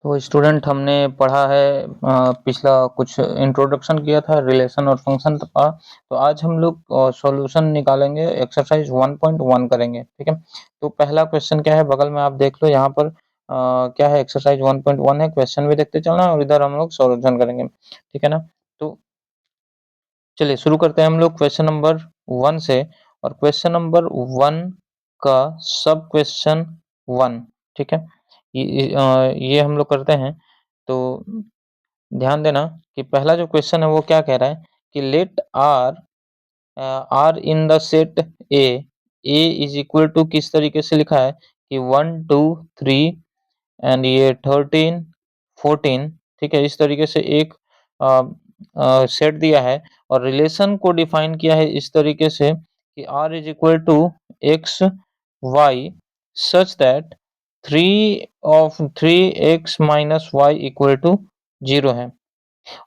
तो स्टूडेंट हमने पढ़ा है पिछला कुछ इंट्रोडक्शन किया था रिलेशन और फंक्शन का। तो आज हम लोग सॉल्यूशन निकालेंगे, एक्सरसाइज 1.1 करेंगे। ठीक है, तो पहला क्वेश्चन क्या है बगल में आप देख लो यहाँ पर। क्या है, एक्सरसाइज 1.1 है। क्वेश्चन भी देखते चलना और इधर हम लोग सॉल्यूशन करेंगे। ठीक है ना। तो चलिए शुरू करते हैं हम लोग क्वेश्चन नंबर 1 से। और क्वेश्चन नंबर 1 का सब क्वेश्चन 1। ठीक है, ये हम लोग करते हैं। तो ध्यान देना कि पहला जो क्वेश्चन है वो क्या कह रहा है कि let R R in the set A is equal to, किस तरीके से लिखा है कि 1 2 3 एंड ये 13 14। ठीक है, इस तरीके से एक सेट दिया है और रिलेशन को डिफाइन किया है इस तरीके से कि r is equal to X Y such that 3 minus Y equal to 0 है।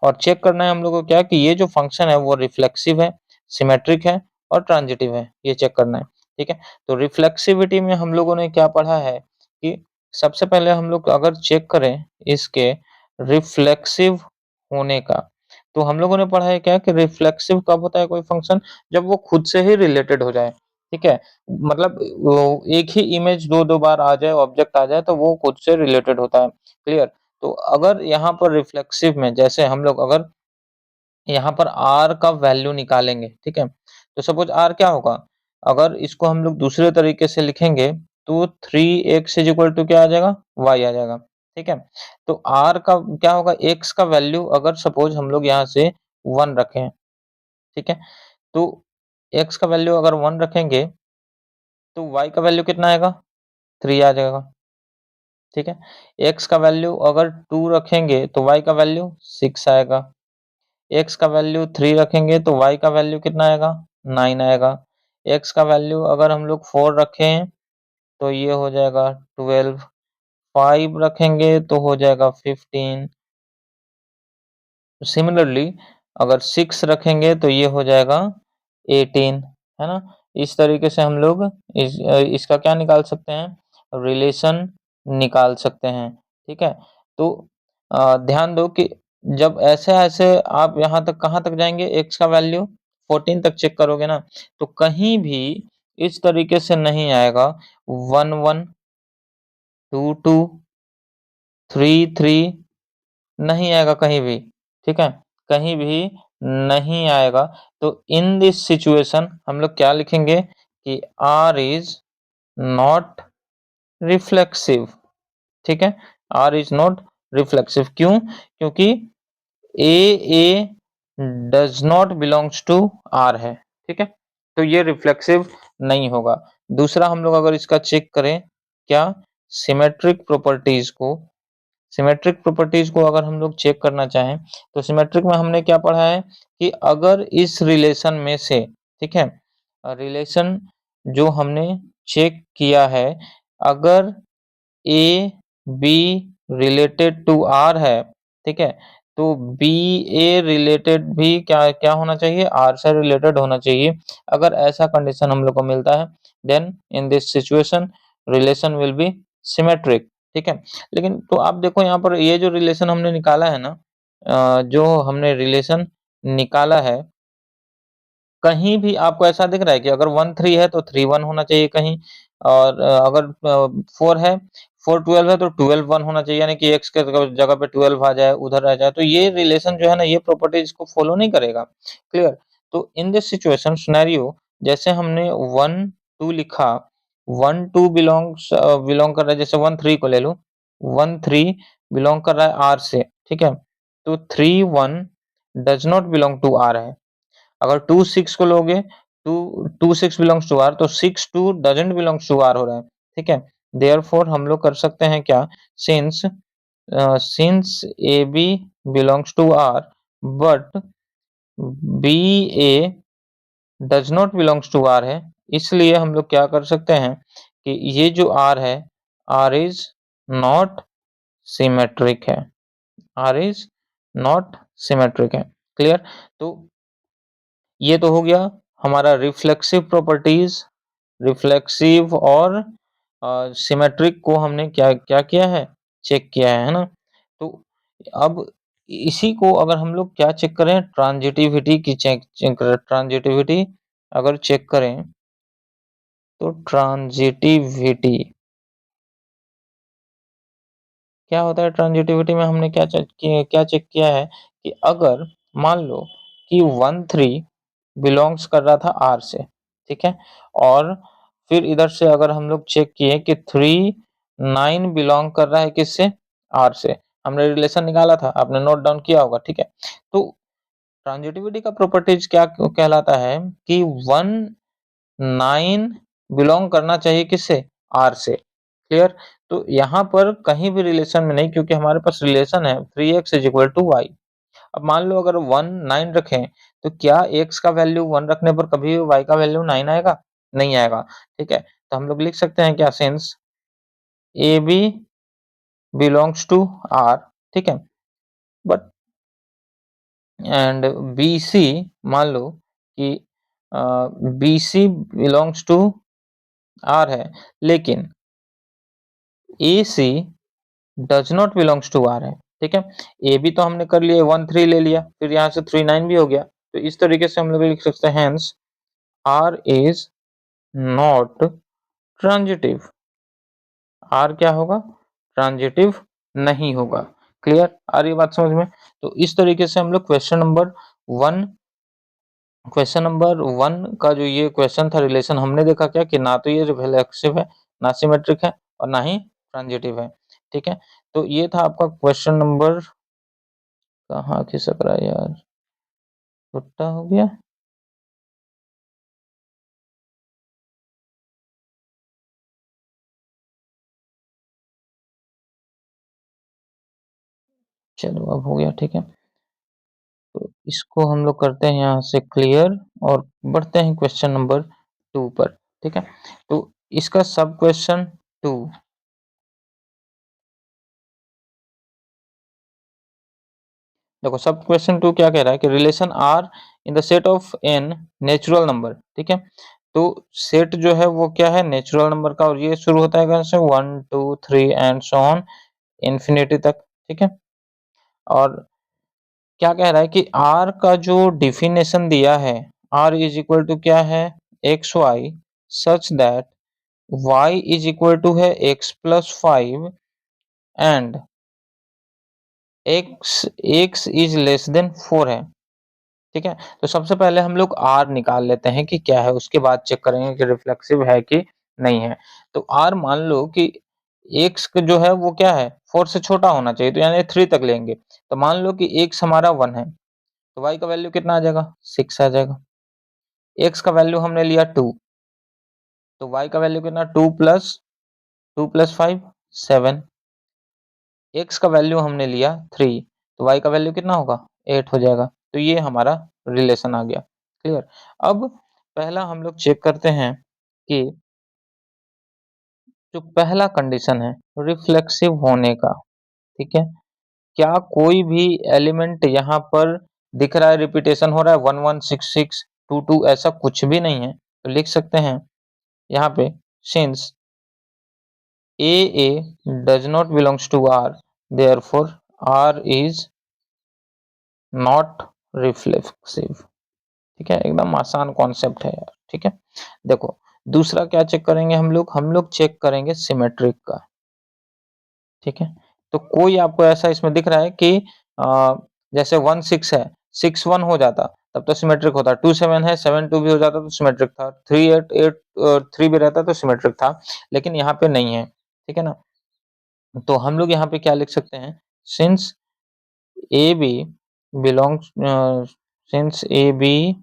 और चेक करना है हम लोग को क्या कि ये जो फंक्शन है वो रिफ्लेक्सिव है, सिमेट्रिक है और ट्रांजिटिव है, ये चेक करना है। ठीक है, तो रिफ्लेक्सिविटी में हम लोगों ने क्या पढ़ा है कि सबसे पहले हम लोग अगर चेक करें इसके रिफ्लेक्सिव होने का, तो हम लोगों ने पढ़ा है क्या कि रिफ्लेक्सिव कब होता है कोई फंक्शन, जब वो खुद से ही रिलेटेड हो जाए। ठीक है, मतलब वो एक ही इमेज दो दो बार आ जाए, ऑब्जेक्ट आ जाए, तो वो खुद से रिलेटेड होता है। क्लियर। तो अगर यहाँ पर रिफ्लेक्सिव में जैसे हम लोग अगर यहाँ पर r का वैल्यू निकालेंगे, ठीक है, तो सपोज r क्या होगा, अगर इसको हम लोग दूसरे तरीके से लिखेंगे तो 3x इज इक्वल टू क्या आ जाएगा, y आ जाएगा। ठीक है, तो r का क्या होगा, x का वैल्यू अगर सपोज हम लोग यहाँ से 1 रखें। ठीक है, तो x का वैल्यू अगर 1 रखेंगे तो y का वैल्यू कितना आएगा, 3 आ जाएगा। ठीक है, x का वैल्यू अगर 2 रखेंगे तो y का वैल्यू 6 आएगा। x का वैल्यू 3 रखेंगे तो y का वैल्यू कितना आएगा, 9 आएगा। x का वैल्यू अगर हम लोग 4 रखें तो ये हो जाएगा 12। 5 रखेंगे तो हो जाएगा 15। सिमिलरली अगर 6 रखेंगे तो ये हो जाएगा 18, है ना। इस तरीके से हम लोग इसका क्या निकाल सकते हैं, रिलेशन निकाल सकते हैं। ठीक है, तो ध्यान दो कि जब ऐसे ऐसे आप यहाँ तक कहाँ तक जाएंगे, x का वैल्यू 14 तक चेक करोगे ना, तो कहीं भी इस तरीके से नहीं आएगा 1 1 2 2 3 3, नहीं आएगा कहीं भी। ठीक है, कहीं भी नहीं आएगा। तो इन दिस सिचुएशन हम लोग क्या लिखेंगे कि r इज नॉट रिफ्लेक्सिव। ठीक है, r इज नॉट रिफ्लेक्सिव। क्यों, क्योंकि a does not belongs to r है। ठीक है, तो ये रिफ्लेक्सिव नहीं होगा। दूसरा हम लोग अगर इसका चेक करें क्या, सिमेट्रिक प्रॉपर्टीज को, सिमेट्रिक प्रॉपर्टीज को अगर हम लोग चेक करना चाहें तो सिमेट्रिक में हमने क्या पढ़ा है कि अगर इस रिलेशन में से, ठीक है, रिलेशन जो हमने चेक किया है, अगर A B related to R है, ठीक है, तो बी ए रिलेटेड भी क्या क्या होना चाहिए, आर से रिलेटेड होना चाहिए। अगर ऐसा कंडीशन हम लोग को मिलता है then in this situation relation will be symmetric. ठीक है, लेकिन तो आप देखो यहाँ पर ये जो रिलेशन हमने निकाला है ना, जो हमने रिलेशन निकाला है, कहीं भी आपको ऐसा दिख रहा है कि अगर 1 3 है तो 3 1 होना चाहिए कहीं, और अगर 4 है, 4 12 है तो 12 1 होना चाहिए, यानी कि x के जगह पे 12 आ जाए, उधर आ जाए, तो ये रिलेशन जो है ना, ये प्रॉपर्टी इसको फॉलो नहीं करेगा। क्लियर। तो इन दिस सिचुएशन सिनेरियो, जैसे हमने 1 2 लिखा, 1 2 बिलोंग कर रहा है, जैसे 1 3 को ले लो, 1 3 बिलोंग कर रहा है r से। ठीक है, तो 3 1 does not belong to r है। अगर 2 6 को लोगे, 2 2 6 बिलोंग्स टू आर, तो 6 2 डजंट बिलोंग्स टू आर हो रहा है। ठीक है, देयरफॉर हम लोग कर सकते हैं क्या, since since A B belongs to R but B A does not belongs to R है, इसलिए हम लोग क्या कर सकते हैं कि ये जो आर है, आर इज नॉट सिमेट्रिक है, आर इज नॉट सिमेट्रिक है। क्लियर। तो ये तो हो गया हमारा रिफ्लेक्सिव प्रॉपर्टीज, रिफ्लेक्सिव और सिमेट्रिक को हमने क्या क्या किया है, चेक किया है ना। तो अब इसी को अगर हम लोग क्या चेक करें, ट्रांजिटिविटी की ट्रांजिटिविटी अगर चेक करें तो ट्रांजिटिविटी क्या होता है। ट्रांजिटिविटी में हमने क्या चेक किया है कि अगर मान लो कि 1 3 बिलोंग्स कर रहा था आर से, ठीक है, और फिर इधर से अगर हम लोग चेक किए कि 3 9 बिलोंग कर रहा है किससे, आर से, हमने रिलेशन निकाला था, आपने नोट डाउन किया होगा, ठीक है। तो ट्रांजिटिविटी का प्रॉपर्टीज क्या कहलाता है कि 1 9 बिलोंग करना चाहिए किससे, आर से। क्लियर। तो यहाँ पर कहीं भी रिलेशन में नहीं, क्योंकि हमारे पास रिलेशन है 3x is equal to Y. अब मान लो अगर 1 9 रखें तो क्या x का वैल्यू 1 रखने पर कभी y का वैल्यू 9 आएगा, नहीं आएगा, ठीक है। तो हम लोग लिख सकते हैं क्या, since A B belongs to R, ठीक है, बट एंड बी सी, मान लो कि B C belongs to R है, लेकिन A C does not belongs to R है, ठीक है। ए बी तो हमने कर लिया, 1 3 ले लिया, फिर यहाँ से 3 9 भी हो गया, तो इस तरीके से हम लोग लिख सकते हैं hence R is not transitive. R क्या होगा, ट्रांजिटिव नहीं होगा। क्लियर, आ रही बात समझ में। तो इस तरीके से हम लोग क्वेश्चन नंबर 1 का जो ये क्वेश्चन था रिलेशन, हमने देखा क्या कि ना तो ये रिफ्लेक्सिव है, ना सिमेट्रिक है, और ना ही ट्रांजिटिव है, ठीक है। तो ये था आपका क्वेश्चन नंबर, कहाँ खिसक रहा है यार, छुट्टा हो गया। चलो अब हो गया, ठीक है। तो इसको हम लोग करते हैं यहाँ से क्लियर, और बढ़ते हैं क्वेश्चन नंबर 2 पर, ठीक है। तो इसका सब क्वेश्चन 2, देखो सब क्वेश्चन 2 क्या कह रहा है कि relation R in the set of N natural number, ठीक है। तो सेट जो है वो क्या है, नेचुरल नंबर का, और ये शुरू होता है कहाँ से, 1 2 3 एंड सो ऑन इन्फिनिटी तक, ठीक है। और क्या कह रहा है कि आर का जो डिफिनेशन दिया है, आर इज इक्वल टू क्या है, X Y such that y is equal to है x plus 5 and x is less than 4 है, ठीक है। तो सबसे पहले हम लोग r निकाल लेते हैं कि क्या है, उसके बाद चेक करेंगे कि रिफ्लेक्सिव है कि नहीं है। तो r मान लो कि x जो है वो क्या है, 4 से छोटा होना चाहिए, तो यानी 3 तक लेंगे। तो मान लो कि x हमारा 1 है, तो y का वैल्यू कितना आ जाएगा, 6 आ जाएगा। x का वैल्यू हमने लिया 2, तो y का वैल्यू कितना, 2 प्लस 5 7। x का वैल्यू हमने लिया 3, तो y का वैल्यू कितना होगा, 8 हो जाएगा। तो ये हमारा रिलेशन आ गया। क्लियर। अब पहला हम लोग चेक करते हैं कि जो पहला कंडीशन है रिफ्लेक्सिव होने का, ठीक है, क्या कोई भी एलिमेंट यहाँ पर दिख रहा है, रिपीटेशन हो रहा है, 1 1 6 6 2 2, ऐसा कुछ भी नहीं है। तो लिख सकते हैं यहाँ पे, since a does not belongs to R, therefore R is not reflexive, ठीक है। एकदम आसान कॉन्सेप्ट है यार, ठीक है। देखो दूसरा क्या चेक करेंगे हम लोग चेक करेंगे सिमेट्रिक का, ठीक है। तो कोई आपको ऐसा इसमें दिख रहा है कि जैसे 1 6 है, 6 1 हो जाता तब तो सिमेट्रिक होता, 2 7 है, 7 2 भी हो जाता तो सिमेट्रिक था, 3 8 8 3 भी रहता तो सिमेट्रिक था, लेकिन यहाँ पे नहीं है, ठीक है ना। तो हम लोग यहाँ पे क्या लिख सकते हैं, since A B belongs since A B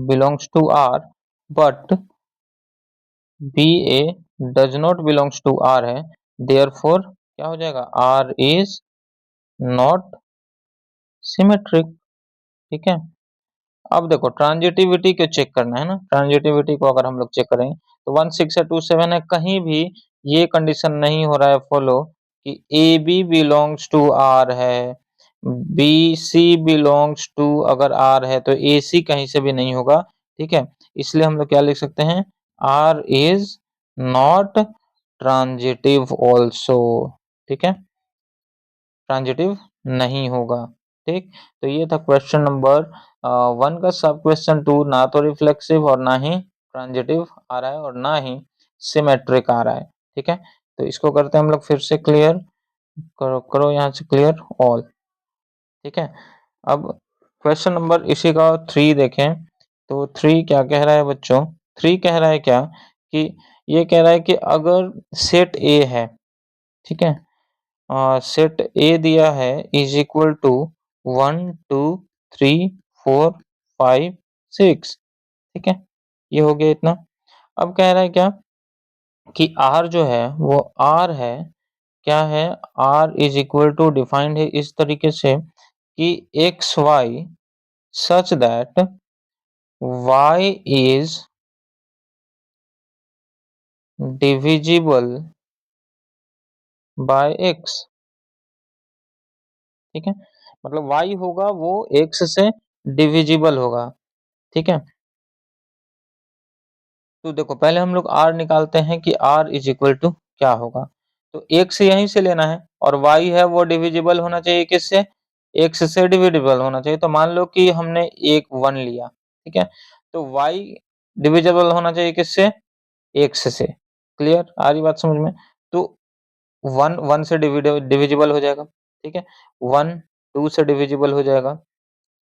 belongs to R, but BA does not belongs to R है, therefore क्या हो जाएगा, R is not symmetric, ठीक है। अब देखो ट्रांजिटिविटी को चेक करना है ना, ट्रांजिटिविटी को अगर हम लोग चेक करें तो 1 6 है, 2 7 है, कहीं भी ये कंडीशन नहीं हो रहा है फॉलो कि A B belongs to R है, बी सी बिलोंग्स टू अगर आर है तो ए सी कहीं से भी नहीं होगा, ठीक है। इसलिए हम लोग क्या लिख सकते हैं, R is not transitive also, ठीक है, ट्रांजिटिव नहीं होगा। ठीक, तो ये था क्वेश्चन नंबर 1 का। सब क्वेश्चन 2 ना तो रिफ्लेक्सिव और ना ही ट्रांजिटिव आ रहा है और ना ही सिमेट्रिक आ रहा है। ठीक है, तो इसको करते हैं हम लोग फिर से क्लियर। करो करो यहाँ से क्लियर ऑल। ठीक है, अब क्वेश्चन नंबर इसी का 3 देखें तो 3 क्या कह रहा है बच्चों? 3 कह रहा है क्या कि ये कह रहा है कि अगर सेट ए है, ठीक है, सेट ए दिया है इज इक्वल टू 1 2 3 4 5 6, ठीक है, ये हो गया इतना। अब कह रहा है क्या कि आर जो है वो आर है, क्या है, R is equal to defined है इस तरीके से कि X Y such that Y is divisible by X, ठीक है, मतलब वाई होगा वो एक्स से डिविजिबल होगा। ठीक है, तो देखो पहले हम लोग r निकालते हैं कि r इज इक्वल टू क्या होगा। तो x यहीं से लेना है और y है वो डिविजिबल होना चाहिए किससे? x से डिविजिबल होना चाहिए। तो मान लो कि हमने एक 1 लिया, ठीक है, तो y डिविजिबल होना चाहिए किससे? x से। क्लियर आ रही बात समझ में? तो 1 1 से डिविजिबल हो जाएगा, ठीक है, 1 2 से डिविजिबल हो जाएगा,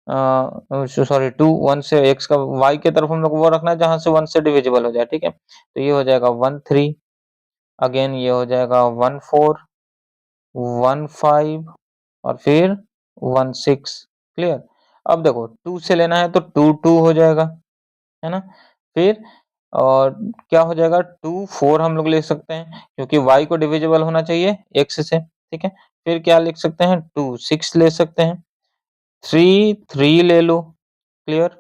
सॉरी 2 1 से x का y की तरफ हम लोग वो रखना है जहां से 1 से डिविजिबल हो जाए। ठीक है, तो ये हो जाएगा 1 3, अगेन ये हो जाएगा 1 4 1 5 और फिर 1 6। क्लियर? अब देखो 2 से लेना है तो 2 2 हो जाएगा, है ना, फिर और क्या हो जाएगा 2 4 हम लोग ले सकते हैं क्योंकि y को डिविजिबल होना चाहिए x से। ठीक है, फिर क्या लिख सकते हैं 2 6 ले सकते हैं, 3 3 ले लो। क्लियर?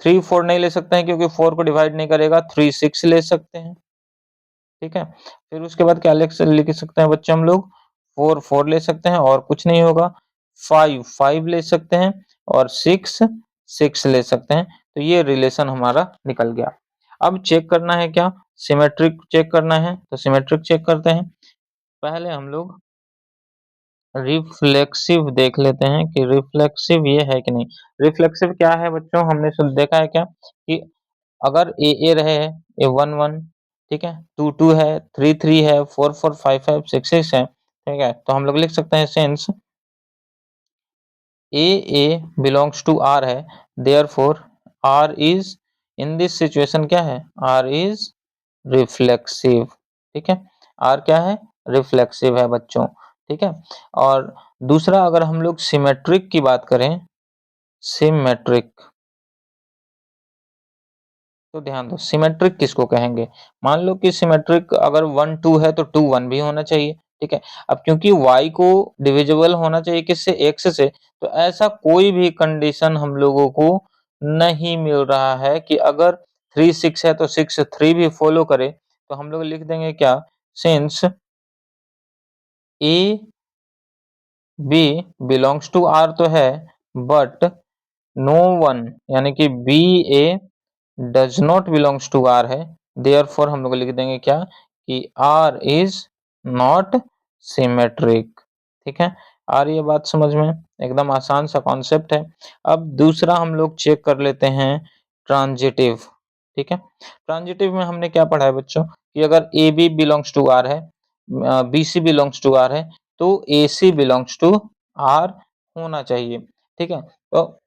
3 4 नहीं ले सकते हैं क्योंकि 4 को डिवाइड नहीं करेगा, 3 6 ले सकते हैं। ठीक है, फिर उसके बाद क्या लिख सकते हैं बच्चे हम लोग 4 4 ले सकते हैं और कुछ नहीं होगा, 5 5 ले सकते हैं और 6 6 ले सकते हैं। तो ये रिलेशन हमारा निकल गया। अब चेक करना है क्या? सिमेट्रिक चेक करना है, तो सिमेट्रिक चेक करते हैं। पहले हम लोग रिफ्लेक्सिव देख लेते हैं कि रिफ्लेक्सिव ये है कि नहीं। रिफ्लेक्सिव क्या है बच्चों? हमने देखा है क्या कि अगर ए रहे, ए 1 1, ठीक है, 2 2 है, 3 3 है, 4 4 5 5 6 6 है, ठीक है, तो हम लोग लिख सकते हैं since A belongs to R है, therefore R is, in this situation क्या है, आर इज रिफ्लेक्सिव। ठीक है, आर क्या है? रिफ्लेक्सिव है बच्चों। ठीक है, और दूसरा अगर हम लोग सिमेट्रिक की बात करें, सिमेट्रिक, तो ध्यान दो सिमेट्रिक किसको कहेंगे। मान लो कि सिमेट्रिक अगर 1 2 है तो 2 1 भी होना चाहिए। ठीक है, अब क्योंकि y को डिविजिबल होना चाहिए किससे? x से, तो ऐसा कोई भी कंडीशन हम लोगों को नहीं मिल रहा है कि अगर 3 6 है तो 6 3 भी फॉलो करे। तो हम लोग लिख देंगे क्या, since A B belongs to R तो है बट नो वन, यानी कि B A does not belongs to R है, देयरफॉर हम लोग लिख देंगे क्या कि आर इज नॉट सिमेट्रिक। ठीक है, आ रही है बात समझ में? एकदम आसान सा कॉन्सेप्ट है। अब दूसरा हम लोग चेक कर लेते हैं ट्रांजिटिव। ठीक है, ट्रांजिटिव में हमने क्या पढ़ा है बच्चों कि अगर A B belongs to R है, B C belongs to R है, तो A C belongs to R होना चाहिए। ठीक है, तो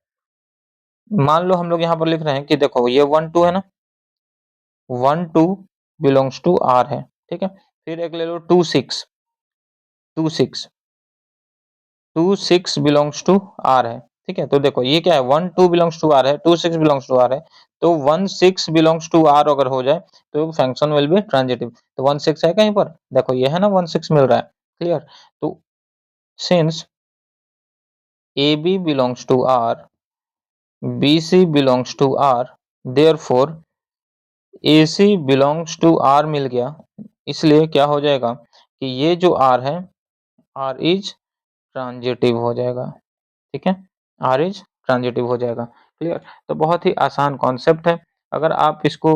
मान लो हम लोग यहाँ पर लिख रहे हैं कि देखो ये 1 2 है ना, 1 2 बिलोंग्स टू आर है। ठीक है, फिर एक ले लो 2 6, 2 6, 2 6 बिलोंग्स टू आर है। ठीक है, तो देखो ये क्या है, 1 2 बिलोंग्स टू आर है, 2 6 बिलोंग्स टू आर है, तो 1 6 बिलोंग्स टू आर अगर हो जाए तो फंक्शन विल बी ट्रांजिटिव। तो 1 6 है कहीं पर, देखो ये है ना 1 6 मिल रहा है। क्लियर? तो since A B belongs to R, B C belongs to R, therefore A C belongs to R मिल गया, इसलिए क्या हो जाएगा कि ये जो आर है, आर इज ट्रांजिटिव हो जाएगा। ठीक है, आर इज ट्रांजिटिव हो जाएगा। क्लियर? तो बहुत ही आसान कॉन्सेप्ट है। अगर आप इसको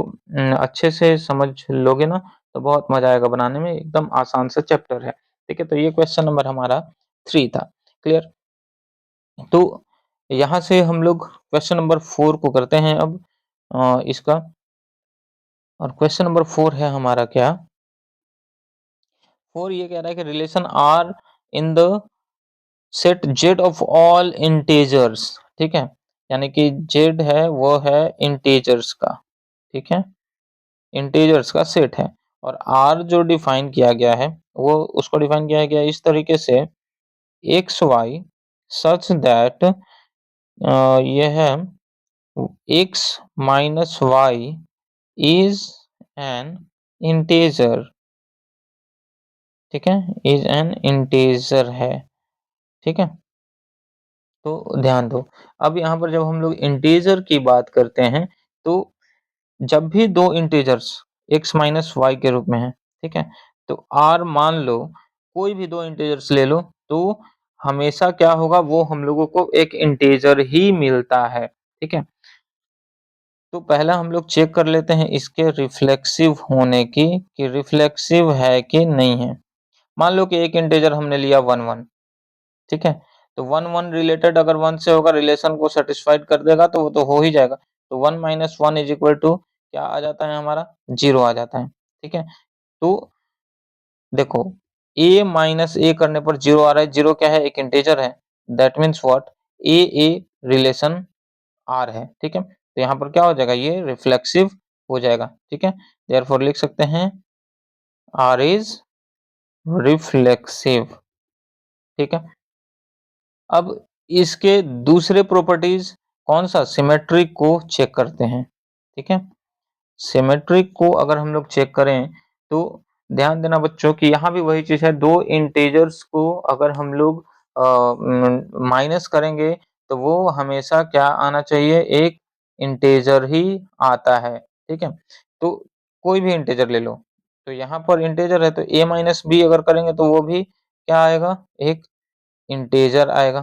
अच्छे से समझ लोगे ना तो बहुत मजा आएगा बनाने में, एकदम आसान सा चैप्टर है। ठीक है, तो ये क्वेश्चन नंबर हमारा 3 था। क्लियर? तो यहाँ से हम लोग क्वेश्चन नंबर 4 को करते हैं अब इसका। और क्वेश्चन नंबर 4 है हमारा क्या, 4 ये कह रहा है कि relation R in the set Z of all integers. ठीक है, यानी कि जेड है वो है इंटीजर्स का, ठीक है, इंटीजर्स का सेट है। और आर जो डिफाइन किया गया है वो उसको डिफाइन किया गया है इस तरीके से, एक्स वाई सच दैट ये है X minus Y is an integer. ठीक है, इज एन इंटीजर है। ठीक है, तो ध्यान दो, अब यहाँ पर जब हम लोग इंटीजर की बात करते हैं तो जब भी दो इंटीजर्स x माइनस वाई के रूप में है, ठीक है, तो r मान लो कोई भी दो इंटीजर्स ले लो तो हमेशा क्या होगा, वो हम लोगों को एक इंटीजर ही मिलता है। ठीक है, तो पहला हम लोग चेक कर लेते हैं इसके रिफ्लेक्सिव होने की, कि रिफ्लेक्सिव है कि नहीं है। मान लो कि एक इंटीजर हमने लिया 1 1, ठीक है, तो 1 1 रिलेटेड अगर 1 से होगा, रिलेशन को सेटिस्फाइड कर देगा तो वो तो हो ही जाएगा। तो 1 माइनस 1 इज इक्वल टू क्या आ जाता है हमारा, 0 आ जाता है। ठीक है, तो देखो a माइनस a करने पर 0 आ रहा है, 0 क्या है, एक इंटीजर है, that means what, a relation r है। ठीक है, तो यहाँ पर क्या हो जाएगा, ये रिफ्लेक्सिव हो जाएगा। ठीक है, देयरफॉर लिख सकते हैं r इज रिफ्लेक्सिव। ठीक है, अब इसके दूसरे प्रॉपर्टीज कौन सा, सिमेट्री को चेक करते हैं। ठीक है, सिमेट्री को अगर हम लोग चेक करें तो ध्यान देना बच्चों कि यहाँ भी वही चीज है, दो इंटीजर्स को अगर हम लोग माइनस करेंगे तो वो हमेशा क्या आना चाहिए, एक इंटीजर ही आता है। ठीक है, तो कोई भी इंटीजर ले लो, तो यहाँ पर इंटीजर है तो a माइनस बी अगर करेंगे तो वो भी क्या आएगा, एक इंटीजर आएगा।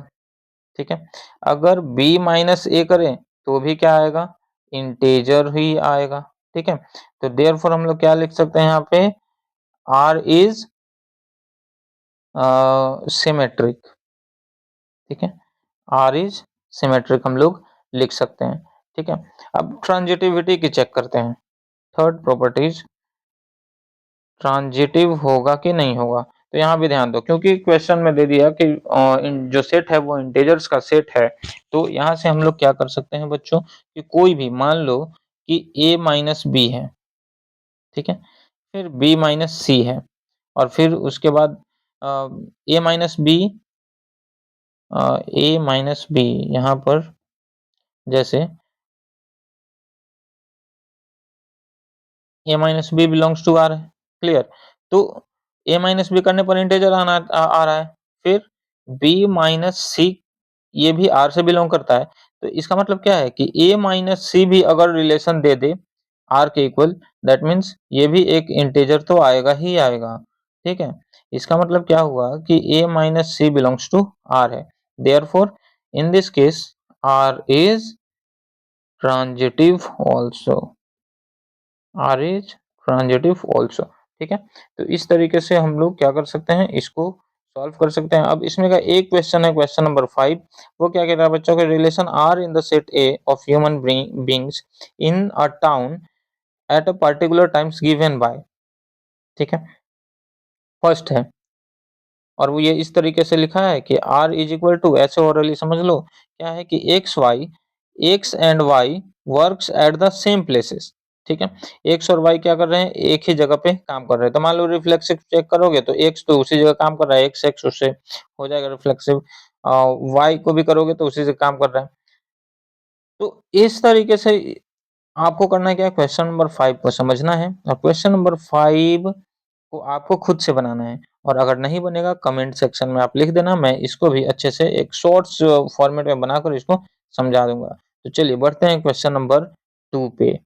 ठीक है, अगर b माइनस ए करें तो भी क्या आएगा, इंटीजर ही आएगा। ठीक है, तो देयरफॉर हम लोग क्या लिख सकते हैं यहाँ पे, r इज सिमेट्रिक। ठीक है, r इज सिमेट्रिक हम लोग लिख सकते हैं। ठीक है, अब ट्रांजिटिविटी की चेक करते हैं, थर्ड प्रॉपर्टीज, ट्रांजिटिव होगा कि नहीं होगा। तो यहाँ भी ध्यान दो, क्योंकि क्वेश्चन में दे दिया कि जो सेट है वो इंटीजर्स का सेट है, तो यहाँ से हम लोग क्या कर सकते हैं बच्चों, कि कोई भी मान लो कि a माइनस बी है, ठीक है, फिर b माइनस सी है, और फिर उसके बाद a minus B, a minus B यहाँ पर जैसे a minus B belongs to R है। क्लियर? तो a माइनस बी करने पर इंटीजर आ रहा है, फिर b माइनस सी ये भी r से बिलोंग करता है, तो इसका मतलब क्या है कि a माइनस सी भी अगर रिलेशन दे दे r के इक्वल, दैट मीन्स ये भी एक इंटीजर तो आएगा ही आएगा। ठीक है, इसका मतलब क्या हुआ कि a minus C belongs to r है, therefore in this case r is transitive also, R is transitive also. ठीक है, तो इस तरीके से हम लोग क्या कर सकते हैं, इसको सॉल्व कर सकते हैं। अब इसमें का एक क्वेश्चन है, क्वेश्चन नंबर 5, वो क्या कह रहा है बच्चों के, relation R in the set A of human beings in a town at a particular times given by. ठीक है, फर्स्ट है, और वो ये इस तरीके से लिखा है कि r इज इक्वल टू, ऐसे ओरली समझ लो, क्या है कि x and y works at the same places. ठीक है, x और y क्या कर रहे हैं, एक ही जगह पे काम कर रहे हैं। तो मान लो रिफ्लेक्सिव चेक करोगे तो x तो उसी जगह काम कर रहा है, x उससे हो जाएगा रिफ्लेक्सिव, y को भी करोगे तो उसी से काम कर रहा है। तो इस तरीके से आपको करना क्या है, क्वेश्चन नंबर 5 को समझना है, और क्वेश्चन नंबर 5 को आपको खुद से बनाना है। और अगर नहीं बनेगा कमेंट सेक्शन में आप लिख देना, मैं इसको भी अच्छे से एक शॉर्ट्स फॉर्मेट में बनाकर इसको समझा दूंगा। तो चलिए बढ़ते हैं क्वेश्चन नंबर 2 पे।